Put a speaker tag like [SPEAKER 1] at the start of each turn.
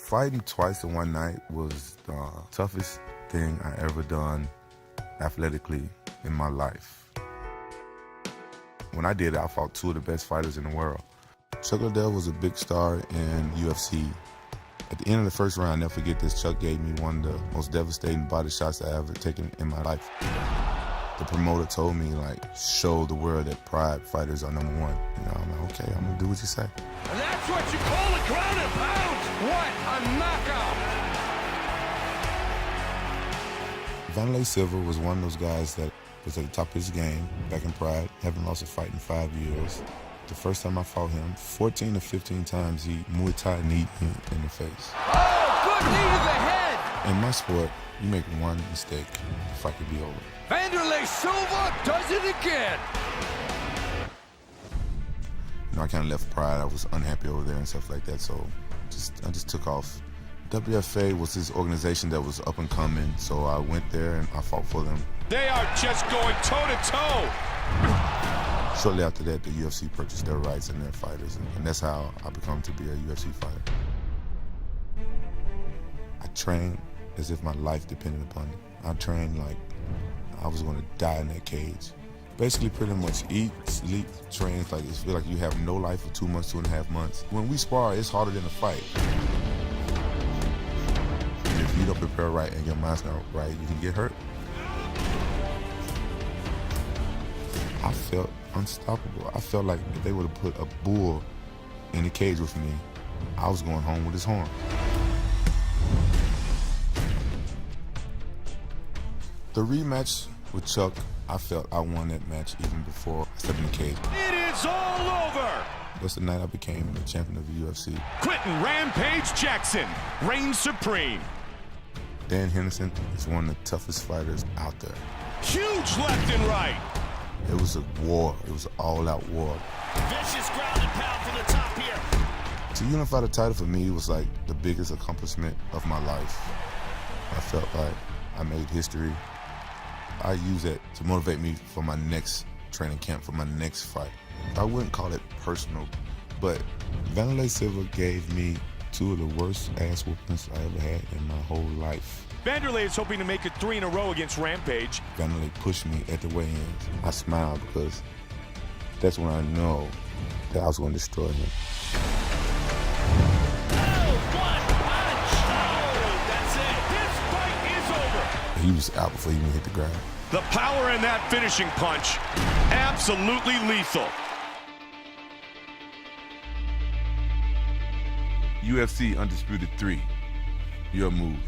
[SPEAKER 1] Fighting twice in one night was the toughest thing I ever done athletically in my life. When I did it, I fought two of the best fighters in the world. Chuck Liddell was a big star in UFC. At the end of the first round, I'll never forget this, Chuck gave me one of the most devastating body shots I ever taken in my life. The promoter told me, like, show the world that Pride fighters are number one. You know, I'm like, okay, I'm gonna do what you say.
[SPEAKER 2] And that's what you call a ground and pound. What a knockout.
[SPEAKER 1] Vanderlei Silva was one of those guys that was at the top of his game back in Pride, haven't lost a fight in 5 years. The first time I fought him, 14 to 15 times he Muay Thai kneed me in the face.
[SPEAKER 2] Oh, good knee to the head.
[SPEAKER 1] In my sport, you make one mistake, the fight could be over.
[SPEAKER 2] Vanderlei Silva does it again.
[SPEAKER 1] You know, I kind of left Pride. I was unhappy over there and stuff like that, so I just took off. WFA was this organization that was up and coming, so I went there and I fought for them.
[SPEAKER 2] They are just going toe-to-toe.
[SPEAKER 1] Shortly after that, the UFC purchased their rights and their fighters, and that's how I become to be a UFC fighter. I trained as if my life depended upon it. I trained like I was going to die in that cage. Basically, pretty much eat, sleep, train. Like it feels like you have no life for 2 months, 2.5 months. When we spar, it's harder than a fight. And if you don't prepare right and your mind's not right, you can get hurt. I felt unstoppable. I felt like if they would have put a bull in the cage with me, I was going home with his horn. The rematch with Chuck, I felt I won that match even before I stepped in the cage.
[SPEAKER 2] It is all over.
[SPEAKER 1] That's the night I became the champion of the UFC.
[SPEAKER 2] Quentin Rampage Jackson reigns supreme.
[SPEAKER 1] Dan Henderson is one of the toughest fighters out there.
[SPEAKER 2] Huge left and right.
[SPEAKER 1] It was a war. It was an all-out war.
[SPEAKER 2] Vicious ground and pound from the top here.
[SPEAKER 1] To unify the title for me was like the biggest accomplishment of my life. I felt like I made history. I use that to motivate me for my next training camp, for my next fight. I wouldn't call it personal, but Vanderlei Silva gave me two of the worst ass whoopings I ever had in my whole life.
[SPEAKER 2] Vanderlei is hoping to make it 3 in a row against Rampage.
[SPEAKER 1] Vanderlei pushed me at the weigh-ins. I smiled because that's when I know that I was going to destroy him. He was out before he even hit the ground.
[SPEAKER 2] The power in that finishing punch, absolutely lethal.
[SPEAKER 1] UFC Undisputed 3, your move.